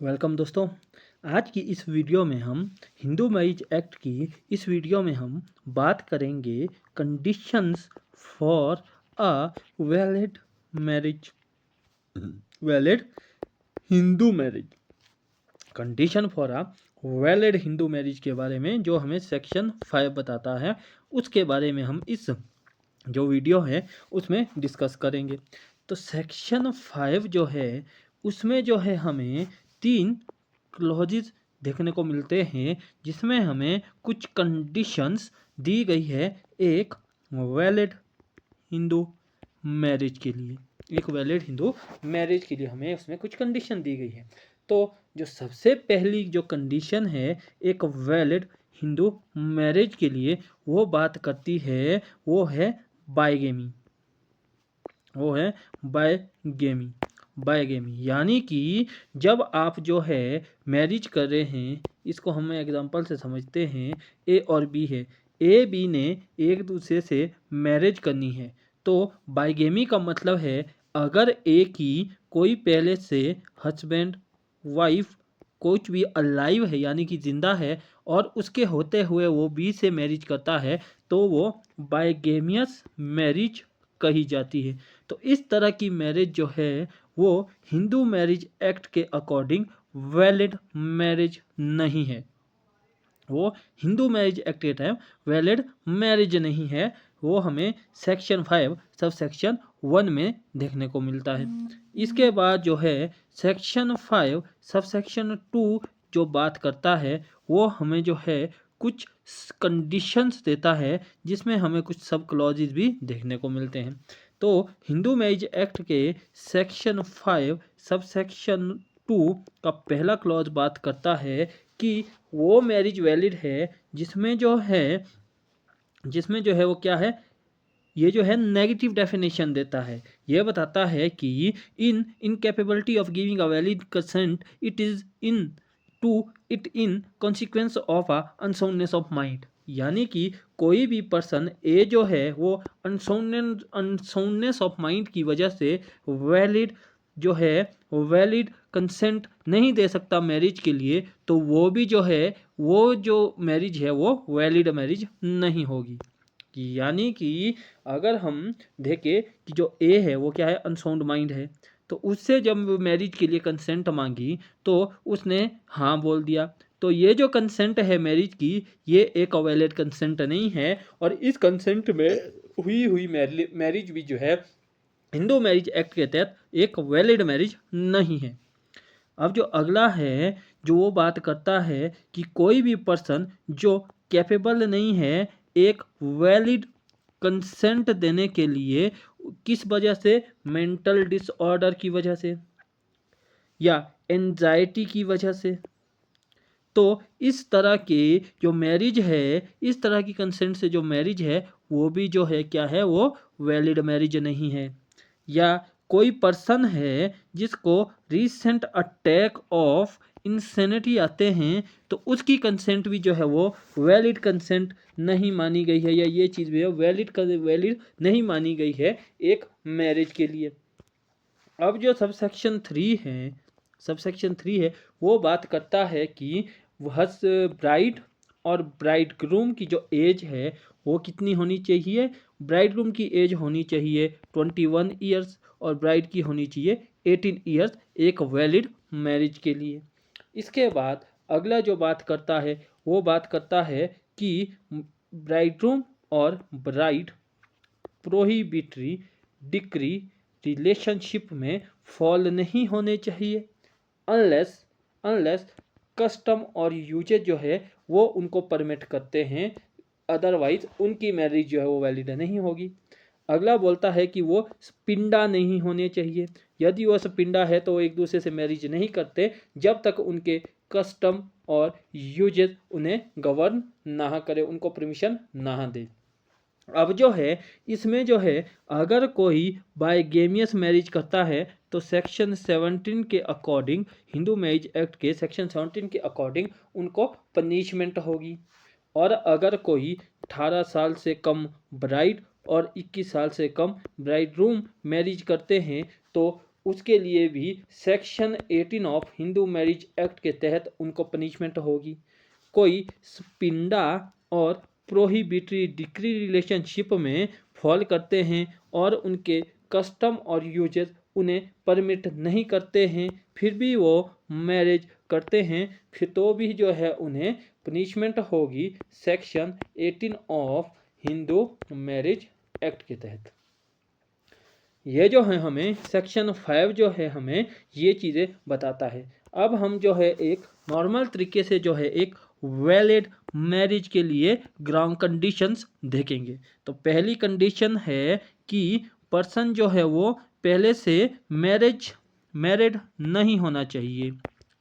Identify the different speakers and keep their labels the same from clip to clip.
Speaker 1: Welcome दोस्तों। आज की इस वीडियो में हम हिंदू मैरिज एक्ट की इस वीडियो में हम बात करेंगे conditions for a valid marriage, valid Hindu marriage. Condition for a valid Hindu marriage के बारे में जो हमें सेक्शन 5 बताता है, उसके बारे में हम इस जो वीडियो है उसमें डिस्कस करेंगे। तो सेक्शन 5 जो है उसमें जो है हमें 3 क्लॉजेस देखने को मिलते हैं, जिसमें हमें कुछ कंडीशंस दी गई है एक वैलिड हिंदू मैरिज के लिए। एक वैलिड हिंदू मैरिज के लिए हमें उसमें कुछ कंडीशन दी गई है। तो जो सबसे पहली जो कंडीशन है एक वैलिड हिंदू मैरिज के लिए, वो बात करती है, वो है बायगेमी। वो है बायगेमी। बायगेमी यानी कि जब आप जो है मैरिज कर रहे हैं, इसको हम एग्जांपल से समझते हैं। ए और बी है, ए बी ने एक दूसरे से मैरिज करनी है। तो बायगेमी का मतलब है अगर ए की कोई पहले से हस्बैंड वाइफ कुछ भी अलाइव है यानी कि जिंदा है, और उसके होते हुए वो बी से मैरिज करता है, तो वो बायगेमियस मैरिज कही जाती है। तो इस तरह की मैरिज जो है वो हिंदू मैरिज एक्ट के अकॉर्डिंग वैलिड मैरिज नहीं है। वो हिंदू मैरिज एक्ट के टाइम वैलिड मैरिज नहीं है। वो हमें सेक्शन 5 सब सेक्शन 1 में देखने को मिलता है। इसके बाद जो है सेक्शन 5 सब सेक्शन 2 जो बात करता है, वो हमें जो है कुछ कंडीशंस देता है, जिसमें हमें कुछ सब क्लॉजेज भी देखने को मिलते हैं। तो हिंदू मैरिज एक्ट के सेक्शन 5 सब सेक्शन 2 का पहला क्लॉज बात करता है कि वो मैरिज वैलिड है जिसमें जो है वो क्या है, ये जो है नेगेटिव डेफिनेशन देता है। ये बताता है कि in incapability of giving a valid consent it in consequence of a unsoundness of mind. यानी कि कोई भी पर्सन ए जो है वो अनसाउंडनेस ऑफ माइंड की वजह से वैलिड जो है वैलिड कंसेंट नहीं दे सकता मैरिज के लिए, तो वो भी जो है वो जो मैरिज है वो वैलिड मैरिज नहीं होगी। यानी कि अगर हम देखें कि जो ए है वो क्या है, अनसाउंड माइंड है, तो उससे जब मैरिज के लिए कंसेंट मांगी तो उसने हाँ बोल दिया, तो ये जो कंसेंट है मैरिज की, ये एक वैलिड कंसेंट नहीं है। और इस कंसेंट में हुई मैरिज भी जो है हिंदू मैरिज एक्ट के तहत एक वैलिड मैरिज नहीं है। अब जो अगला है, जो वो बात करता है कि कोई भी पर्सन जो कैपेबल नहीं है एक वैलिड कंसेंट देने के लिए, किस वजह से, मेंटल डिसऑर्डर की वजह से या एंजाइटी की वजह से, तो इस तरह की जो मैरिज है, इस तरह की कंसेंट से जो मैरिज है, वो भी जो है क्या है, वो वैलिड मैरिज नहीं है। या कोई पर्सन है जिसको रिसेंट अटैक ऑफ इंसेनिटी आते हैं, तो उसकी कंसेंट भी जो है वो वैलिड कंसेंट नहीं मानी गई है, या ये चीज़ भी है वैलिड नहीं मानी गई है एक मैरिज के लिए। अब जो सबसेक्शन 3 है वो बात करता है कि हस ब्राइड और ब्राइड ग्रूम की जो एज है वो कितनी होनी चाहिए। ब्राइड ग्रूम की एज होनी चाहिए 21 ईयर्स और ब्राइड की होनी चाहिए 18 ईयर्स एक वैलिड मैरिज के लिए। इसके बाद अगला जो बात करता है वो बात करता है कि ब्राइड ग्रूम और ब्राइड प्रोहिबिटरी डिक्री रिलेशनशिप में फॉल नहीं होने चाहिए, अनलेस अनलेस कस्टम और यूजेज जो है वो उनको परमिट करते हैं, अदरवाइज उनकी मैरिज जो है वो वैलिड नहीं होगी। अगला बोलता है कि वो स्पिंडा नहीं होने चाहिए। यदि वो स्पिंडा है तो वो एक दूसरे से मैरिज नहीं करते जब तक उनके कस्टम और यूजेज उन्हें गवर्न ना करे, उनको परमिशन ना दे। अब जो है इसमें जो है अगर कोई बायगेमियस मैरिज करता है, तो सेक्शन 17 के अकॉर्डिंग, हिंदू मैरिज एक्ट के सेक्शन 17 के अकॉर्डिंग उनको पनिशमेंट होगी। और अगर कोई 18 साल से कम ब्राइड और 21 साल से कम ब्राइड रूम मैरिज करते हैं, तो उसके लिए भी section 18 of Hindu marriage act के तहत उनको पनिशमेंट होगी। कोई स्पिंडा और प्रोहिबिटरी डिक्री रिलेशनशिप में फॉल करते हैं और उनके कस्टम और यूजेस उन्हें परमिट नहीं करते हैं, फिर भी वो मैरिज करते हैं, फिर तो भी जो है उन्हें पनिशमेंट होगी section 18 of Hindu marriage act के तहत। ये जो है हमें सेक्शन 5 जो है हमें ये चीज़ें बताता है। अब हम जो है एक नॉर्मल तरीके से जो है एक वैलिड मैरिज के लिए ग्राउंड कंडीशंस देखेंगे। तो पहली कंडीशन है कि पर्सन जो है वो पहले से मैरिड नहीं होना चाहिए,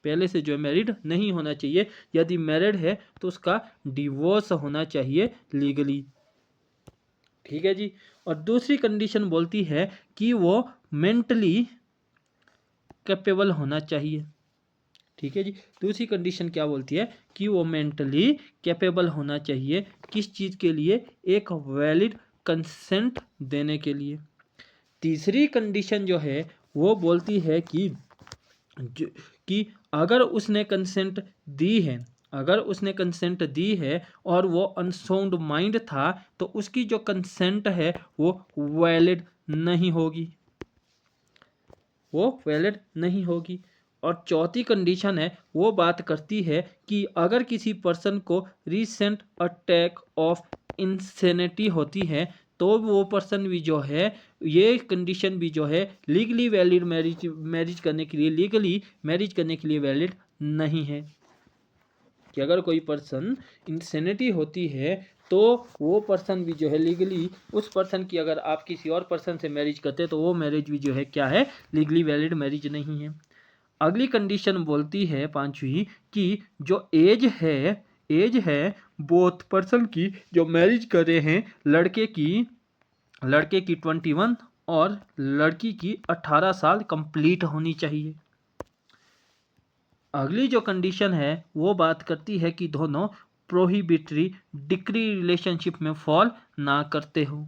Speaker 1: पहले से जो है मैरिड नहीं होना चाहिए। यदि मैरिड है तो उसका डिवोर्स होना चाहिए लीगली, ठीक है जी। और दूसरी कंडीशन बोलती है कि वो मेंटली कैपेबल होना चाहिए, ठीक है जी। दूसरी कंडीशन क्या बोलती है कि वो मेंटली कैपेबल होना चाहिए, किस चीज़ के लिए? एक वैलिड कंसेंट देने के लिए। तीसरी कंडीशन जो है वो बोलती है कि अगर उसने कंसेंट दी है, अगर उसने कंसेंट दी है और वो अनसाउंड माइंड था तो उसकी जो कंसेंट है वो वैलिड नहीं होगी, वो वैलिड नहीं होगी। और चौथी कंडीशन है वो बात करती है कि अगर किसी पर्सन को रिसेंट अटैक ऑफ इंसेनिटी होती है तो वो पर्सन भी जो है, ये कंडीशन भी जो है लीगली वैलिड मैरिज करने के लिए, लीगली मैरिज करने के लिए वैलिड नहीं है। कि अगर कोई पर्सन इंसेनिटी होती है तो वो पर्सन भी जो है लीगली, उस पर्सन की अगर आप किसी और पर्सन से मैरिज करते हैं तो वो मैरिज भी जो है क्या है, लीगली वैलिड मैरिज नहीं है। अगली कंडीशन बोलती है पांचवी कि जो एज है बोथ पर्सन की जो मैरिज कर रहे हैं, लड़के की 21 और लड़की की 18 साल कंप्लीट होनी चाहिए। अगली जो कंडीशन है वो बात करती है कि दोनों प्रोहिबिटरी डिक्री रिलेशनशिप में फॉल ना करते हो।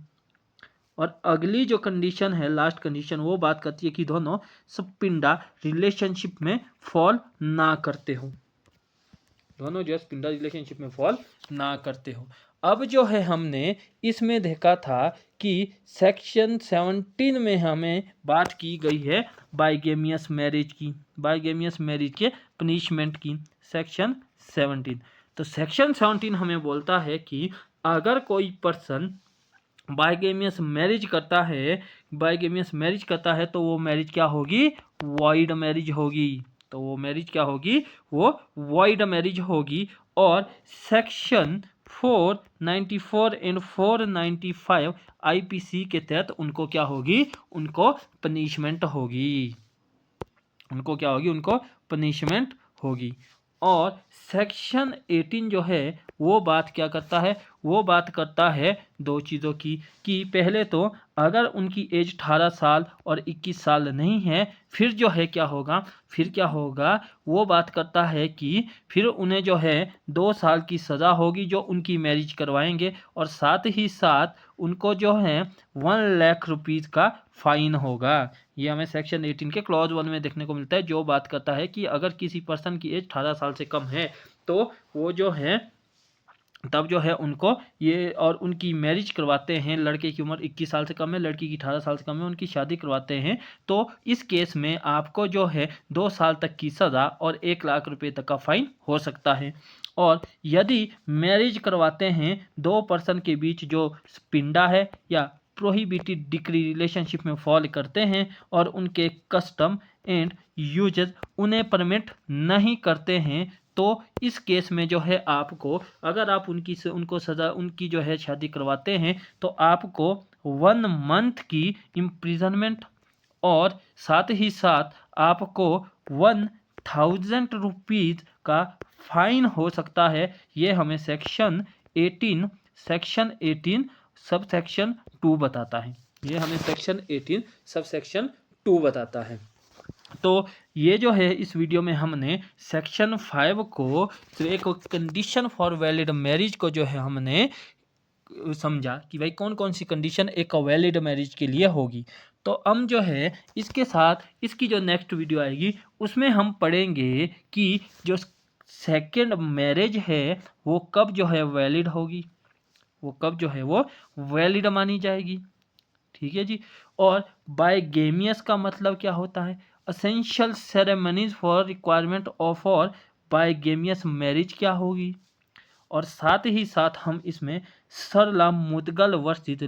Speaker 1: और अगली जो कंडीशन है, लास्ट कंडीशन, वो बात करती है कि दोनों स्पिंडा रिलेशनशिप में फॉल ना करते हो, दोनों जो स्पिंडा रिलेशनशिप में फॉल ना करते हो। अब जो है हमने इसमें देखा था कि सेक्शन 17 में हमें बात की गई है बाइगेमियस मैरिज की, बाइगेमियस मैरिज के पनिशमेंट की, सेक्शन 17। तो सेक्शन 17 हमें बोलता है कि अगर कोई पर्सन बाइगेमियस मैरिज करता है, बाइगेमियस मैरिज करता है तो वो मैरिज क्या होगी, वॉइड मैरिज होगी। तो वो मैरिज क्या होगी, वो वॉइड मैरिज होगी। और सेक्शन 494 एंड 495 आईपीसी के तहत उनको क्या होगी, उनको पनिशमेंट होगी, उनको क्या होगी, उनको पनिशमेंट होगी। और सेक्शन 18 जो है वो बात क्या करता है, वो बात करता है दो चीज़ों की, कि पहले तो अगर उनकी एज 18 साल और 21 साल नहीं है, फिर जो है क्या होगा, फिर क्या होगा, वो बात करता है कि फिर उन्हें जो है 2 साल की सज़ा होगी जो उनकी मैरिज करवाएंगे, और साथ ही साथ उनको जो है 1 लाख रुपीज़ का फाइन होगा। ये हमें सेक्शन 18 के क्लॉज 1 में देखने को मिलता है, जो बात करता है कि अगर किसी पर्सन की एज 18 साल से कम है तो वो जो है तब जो है उनको ये, और उनकी मैरिज करवाते हैं, लड़के की उम्र 21 साल से कम है, लड़की की 18 साल से कम है, उनकी शादी करवाते हैं, तो इस केस में आपको जो है 2 साल तक की सज़ा और 1 लाख रुपए तक का फाइन हो सकता है। और यदि मैरिज करवाते हैं दो पर्सन के बीच जो पिंडा है या प्रोहिबिटेड डिक्री रिलेशनशिप में फॉल करते हैं और उनके कस्टम एंड यूजेस उन्हें परमिट नहीं करते हैं, तो इस केस में जो है आपको, अगर आप उनको सज़ा, उनकी जो है शादी करवाते हैं तो आपको 1 मंथ की इम्प्रिजनमेंट और साथ ही साथ आपको 1000 रुपीज़ का फाइन हो सकता है। ये हमें सेक्शन 18 सब सेक्शन 2 बताता है, ये हमें सेक्शन 18 सब सेक्शन 2 बताता है। तो ये जो है इस वीडियो में हमने सेक्शन 5 को, तो एक कंडीशन फॉर वैलिड मैरिज को जो है हमने समझा कि भाई कौन कौन सी कंडीशन एक वैलिड मैरिज के लिए होगी। तो हम जो है इसके साथ इसकी जो नेक्स्ट वीडियो आएगी उसमें हम पढ़ेंगे कि जो सेकंड मैरिज है वो कब जो है वैलिड होगी, वो कब जो है वो वैलिड मानी जाएगी। ठीक है जी। और बाइगेमियस का मतलब क्या होता है, essential ceremonies for requirement of for bigamous marriage क्या होगी। और साथ ही साथ हम इसमें Sarla Mudgal versus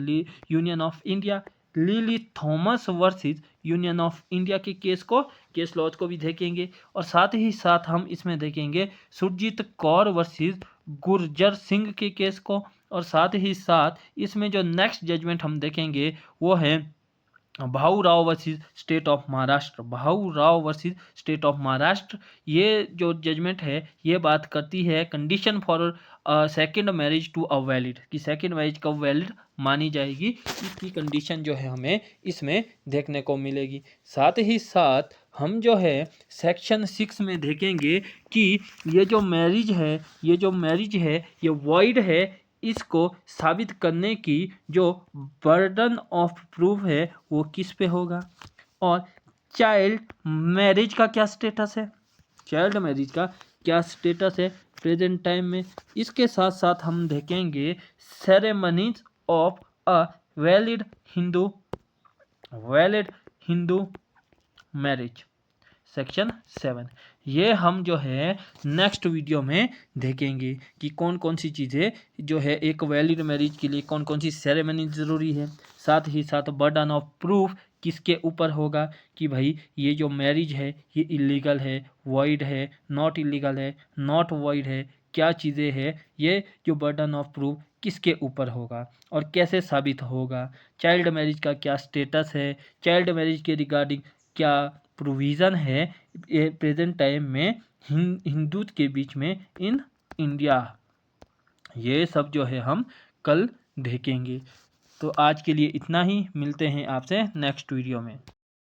Speaker 1: Union of India, Lily Thomas versus Union of India के केस लॉज को भी देखेंगे। और साथ ही साथ हम इसमें देखेंगे सुरजीत कौर वर्सेस गुर्जर सिंह के केस को। और साथ ही साथ इसमें जो नेक्स्ट जजमेंट हम देखेंगे वो है Bhau Rao versus State of Maharashtra, Bhau Rao versus State of Maharashtra. ये जो जजमेंट है ये बात करती है condition for second marriage to a valid, कि सेकंड मैरिज कब वैलिड मानी जाएगी, इसकी कंडीशन जो है हमें इसमें देखने को मिलेगी। साथ ही साथ हम जो है सेक्शन 6 में देखेंगे कि ये जो मैरिज है ये वॉइड है, इसको साबित करने की जो बर्डन ऑफ प्रूफ है वो किस पे होगा। और चाइल्ड मैरिज का क्या स्टेटस है, चाइल्ड मैरिज का क्या स्टेटस है प्रेजेंट टाइम में। इसके साथ साथ हम देखेंगे ceremonies of a valid Hindu marriage, section 7। ये हम जो है नेक्स्ट वीडियो में देखेंगे कि कौन कौन सी चीज़ें जो है एक वैलिड मैरिज के लिए कौन कौन सी सेरेमनी ज़रूरी है। साथ ही साथ बर्डन ऑफ प्रूफ किसके ऊपर होगा कि भाई ये जो मैरिज है ये इलीगल है, वॉइड है, नॉट इलीगल है, नॉट वॉइड है, क्या चीज़ें हैं, ये जो बर्डन ऑफ प्रूफ किसके ऊपर होगा और कैसे साबित होगा। चाइल्ड मैरिज का क्या स्टेटस है, चाइल्ड मैरिज के रिगार्डिंग क्या प्रोविज़न है प्रेजेंट टाइम में हिंदू के बीच में इन इंडिया, ये सब जो है हम कल देखेंगे। तो आज के लिए इतना ही, मिलते हैं आपसे नेक्स्ट वीडियो में।